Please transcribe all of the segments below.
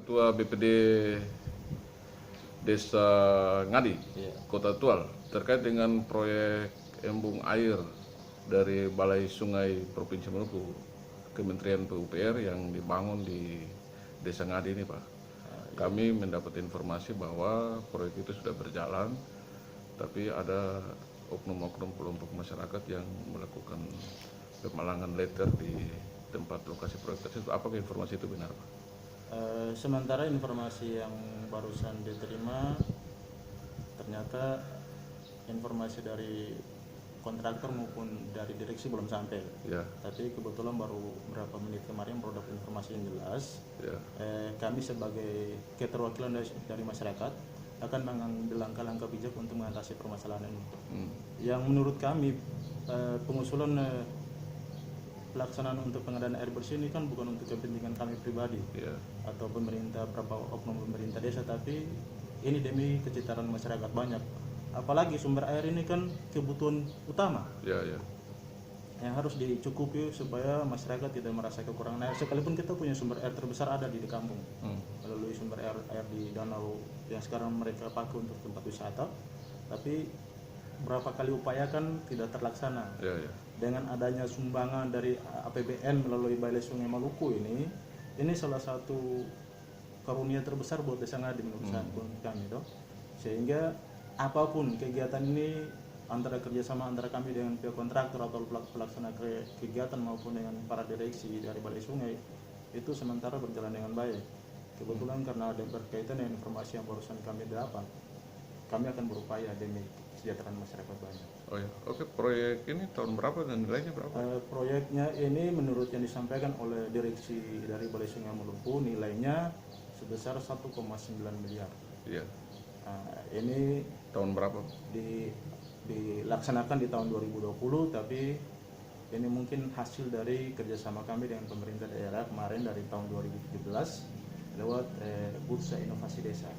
Ketua BPD Desa Ngadi, Kota Tual, terkait dengan proyek embung air dari Balai Sungai Provinsi Maluku, Kementerian PUPR yang dibangun di Desa Ngadi ini, Pak. Kami mendapat informasi bahwa proyek itu sudah berjalan, tapi ada oknum-oknum kelompok masyarakat yang melakukan pemalangan letter di tempat lokasi proyek tersebut. Apakah informasi itu benar, Pak? Sementara informasi yang barusan diterima, ternyata informasi dari kontraktor maupun dari direksi belum sampai. Ya. Tapi kebetulan baru beberapa menit kemarin produk informasi yang jelas. Ya. Kami sebagai keterwakilan dari masyarakat akan mengambil langkah-langkah bijak untuk mengatasi permasalahan ini. Yang menurut kami pengusulan pelaksanaan untuk pengadaan air bersih ini kan bukan untuk kepentingan kami pribadi atau pemerintah, berapa oknum pemerintah desa, tapi ini demi kesejahteraan masyarakat banyak. Apalagi sumber air ini kan kebutuhan utama yang harus dicukupi supaya masyarakat tidak merasa kekurangan air. Sekalipun kita punya sumber air terbesar ada di kampung, melalui sumber air di danau yang sekarang mereka pakai untuk tempat wisata, tapi berapa kali upayakan tidak terlaksana. Dengan adanya sumbangan dari APBN melalui Balai Sungai Maluku ini salah satu karunia terbesar buat Desa Ngadi menurut kami, sehingga apapun kegiatan ini antara kerjasama antara kami dengan pihak kontraktor atau pelaksana kegiatan maupun dengan para direksi dari Balai Sungai itu sementara berjalan dengan baik. Kebetulan karena ada berkaitan dengan informasi yang barusan kami dapat, kami akan berupaya demi kesejahteraan masyarakat banyak. Oke, proyek ini tahun berapa dan nilainya berapa? Proyeknya ini menurut yang disampaikan oleh direksi dari Balai Sungai Maluku nilainya sebesar 1,9 miliar. Iya. Ini tahun berapa? Dilaksanakan di tahun 2020, tapi ini mungkin hasil dari kerjasama kami dengan pemerintah daerah kemarin dari tahun 2017 lewat Bursa Inovasi Desa.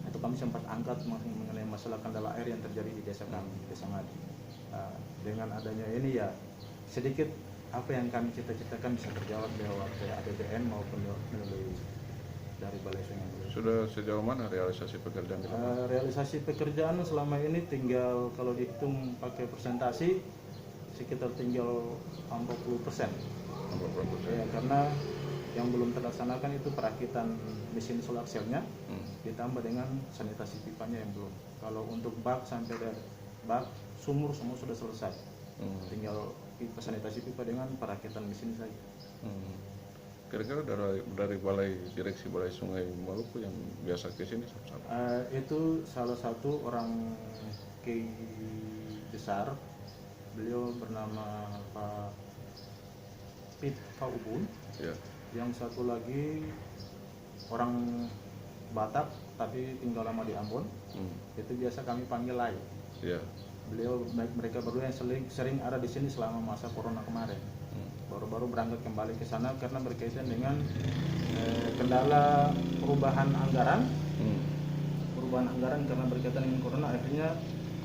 Itu kami sempat angkat mengenai masalah kendala air yang terjadi di desa kami, Desa Ngadi. Dengan adanya ini ya sedikit apa yang kami cita-citakan bisa terjawab lewat APBN maupun melalui dari Balai Sungai. Sudah sejauh mana realisasi pekerjaan? Realisasi pekerjaan selama ini tinggal kalau dihitung pakai persentasi sekitar tinggal 40%. Ya, karena yang belum terlaksanakan itu perakitan mesin solar cell-nya ditambah dengan sanitasi pipanya yang belum. Kalau untuk bak sampai dari bak sumur semua sudah selesai, tinggal sanitasi pipa dengan perakitan mesin saja. Kira-kira dari direksi Balai Sungai Maluku yang biasa ke sini sama-sama? Itu salah satu orang kiai besar, beliau bernama Pak Pit Kaubun. Yang satu lagi orang Batak tapi tinggal lama di Ambon, itu biasa kami panggil Lai. Beliau mereka berdua yang sering ada di sini selama masa corona kemarin. Baru-baru berangkat kembali ke sana karena berkaitan dengan kendala perubahan anggaran. Perubahan anggaran karena berkaitan dengan corona, akhirnya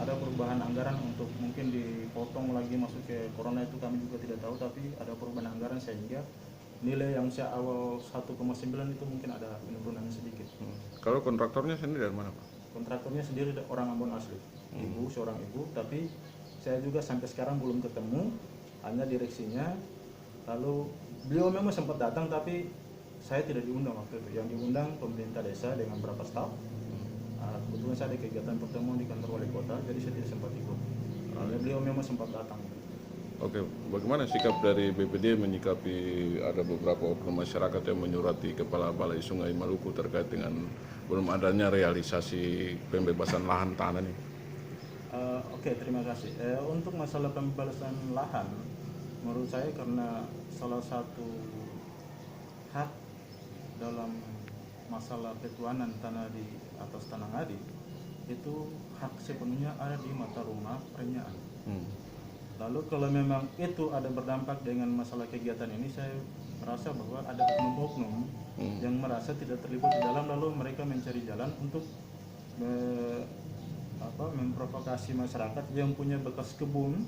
ada perubahan anggaran untuk mungkin dipotong lagi masuk ke corona, itu kami juga tidak tahu, tapi ada perubahan anggaran sehingga nilai yang awal 1,9 itu mungkin ada penurunan sedikit. Kalau kontraktornya sendiri dari mana, Pak? Kontraktornya sendiri orang Ambon asli, seorang ibu, tapi saya juga sampai sekarang belum ketemu, hanya direksinya. Lalu beliau memang sempat datang, tapi saya tidak diundang waktu itu. Yang diundang pemerintah desa dengan beberapa staf. Kebetulan saya ada kegiatan pertemuan di kantor wali kota, jadi saya tidak sempat ikut. Beliau memang sempat datang. Oke, bagaimana sikap dari BPD menyikapi ada beberapa oknum masyarakat yang menyurati Kepala Balai Sungai Maluku terkait dengan belum adanya realisasi pembebasan lahan tanah ini? Oke, terima kasih. Untuk masalah pembebasan lahan, menurut saya karena salah satu hak dalam masalah ketuanan tanah di atas tanah Ngadi itu hak sepenuhnya ada di mata rumah perenjaan. Lalu kalau memang itu ada berdampak dengan masalah kegiatan ini, saya merasa bahwa ada oknum-oknum yang merasa tidak terlibat di dalam, lalu mereka mencari jalan untuk memprovokasi masyarakat yang punya bekas kebun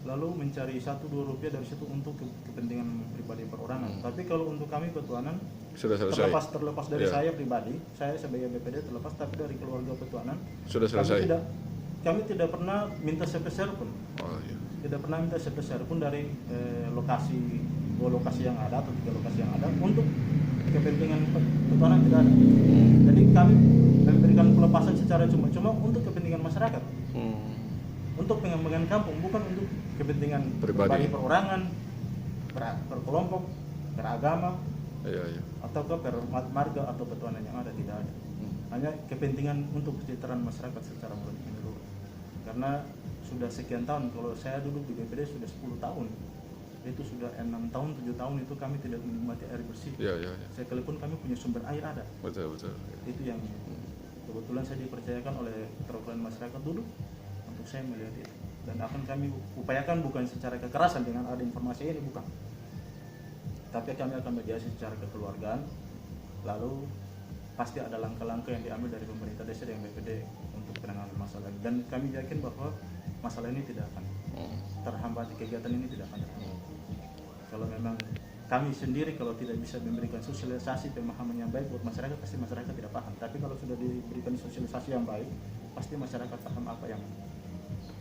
lalu mencari 1-2 rupiah dari situ untuk kepentingan pribadi perorangan. Tapi kalau untuk kami Petuanan sudah selesai. terlepas dari saya pribadi, saya sebagai BPD terlepas, tapi dari keluarga Petuanan Sudah selesai. kami tidak pernah minta sepeser pun. Oh, iya. Tidak pernah minta sepeser pun dari lokasi 2 lokasi yang ada atau 3 lokasi yang ada untuk kepentingan Petuanan tidak ada. Jadi kami memberikan pelepasan secara cuma-cuma untuk kepentingan masyarakat, untuk pengembangan kampung, bukan untuk kepentingan pribadi perorangan, berkelompok, beragama, atau per marga atau Petuanan yang ada, tidak ada. Hanya kepentingan untuk kesejahteraan masyarakat secara menyeluruh. Karena sudah sekian tahun, kalau saya duduk di BPD sudah 10 tahun, itu sudah 6 tahun, 7 tahun itu kami tidak menikmati air bersih. Sekalipun kami punya sumber air ada. Betul. Itu yang kebetulan saya dipercayakan oleh perwakilan masyarakat dulu untuk saya melihat itu, dan akan kami upayakan bukan secara kekerasan dengan ada informasi ini, bukan, tapi kami akan mediasi secara kekeluargaan. Lalu pasti ada langkah-langkah yang diambil dari pemerintah desa dan BPD untuk penanganan masalah ini, dan kami yakin bahwa masalah ini tidak akan terhambat, kegiatan ini tidak akan terhambat. Kalau memang kami sendiri kalau tidak bisa memberikan sosialisasi pemahaman yang baik buat masyarakat, pasti masyarakat tidak paham. Tapi kalau sudah diberikan sosialisasi yang baik, pasti masyarakat paham apa yang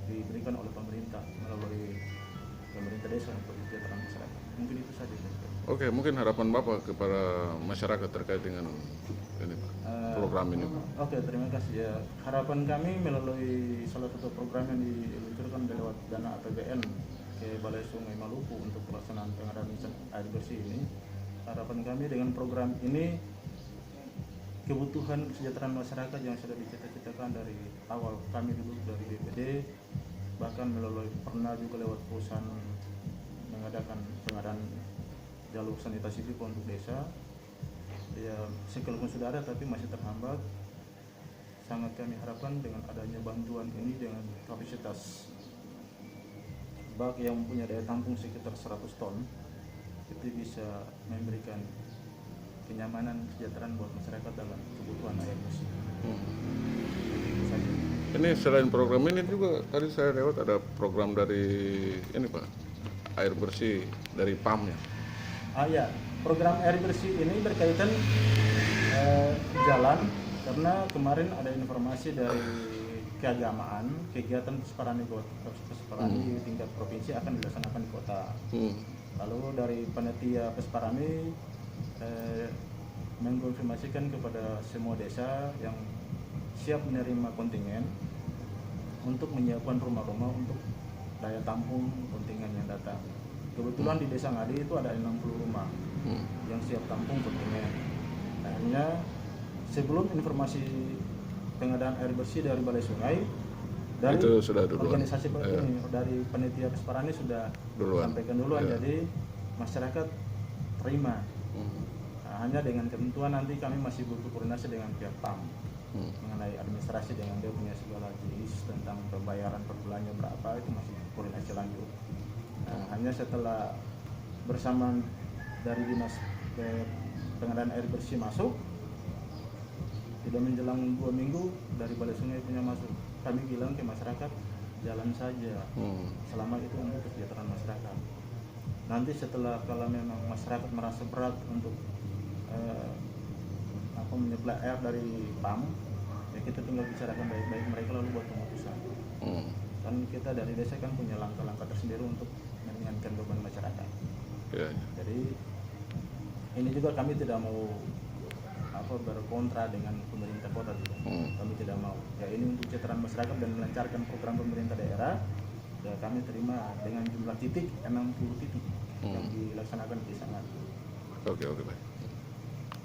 diberikan oleh pemerintah melalui pemerintah desa untuk kesejahteraan masyarakat. Mungkin itu saja. Oke, mungkin harapan Bapak kepada masyarakat terkait dengan ini, Pak, program ini, Pak. Oke, terima kasih. Ya, harapan kami melalui salah satu program yang diluncurkan lewat dana APBN ke Balai Sungai Maluku untuk pelaksanaan pengadaan air bersih ini. Harapan kami dengan program ini, kebutuhan kesejahteraan masyarakat yang sudah dicita-citakan dari awal kami dulu dari BPD, bahkan melalui pernah juga lewat perusahaan mengadakan pengadaan jalur sanitasi pipa untuk desa. Ya, sekalipun sudah ada tapi masih terhambat. Sangat kami harapkan dengan adanya bantuan ini dengan kapasitas bak yang punya daya tampung sekitar 100 ton, itu bisa memberikan kenyamanan, kesejahteraan buat masyarakat dalam kebutuhan air bersih. Ini selain program ini juga tadi saya lewat ada program dari ini, Pak, air bersih dari PAM ya. Ya, program air bersih ini berkaitan jalan, karena kemarin ada informasi dari keagamaan, kegiatan Pesparani di tingkat provinsi akan dilaksanakan di kota. Lalu dari panitia Pesparani mengkonfirmasikan kepada semua desa yang siap menerima kontingen untuk menyiapkan rumah-rumah untuk daya tampung kontingen yang datang. Kebetulan di Desa Ngadi itu ada 60 rumah yang siap tampung kontingen. Akhirnya sebelum informasi pengadaan air bersih dari Balai Sungai, dari itu sudah organisasi ini, dari panitia Pesparani sudah sampaikan duluan. Jadi masyarakat terima. Nah, hanya dengan ketentuan nanti kami masih butuh koordinasi dengan pihak PAM mengenai administrasi, dengan dia punya segala jenis tentang pembayaran per bulannya berapa, itu masih koordinasi lanjut. Nah, hanya setelah bersama dari dinas pengadaan air bersih masuk, tidak menjelang 2 minggu dari Balai Sungai punya masuk, kami bilang ke masyarakat jalan saja selama itu untuk kesejahteraan masyarakat. Nanti setelah kalau memang masyarakat merasa berat untuk menyuplai air dari PAM, ya kita tinggal bicarakan baik-baik mereka lalu buat pemutusan. Kan kita dari desa kan punya langkah-langkah tersendiri untuk meringankan beban masyarakat. Jadi ini juga kami tidak mau berkontra dengan pemerintah kota juga. Kami tidak mau. Ya ini untuk kesejahteraan masyarakat dan melancarkan program pemerintah daerah. Ya kami terima dengan jumlah titik 60 titik yang dilaksanakan di sana. Oke, baik.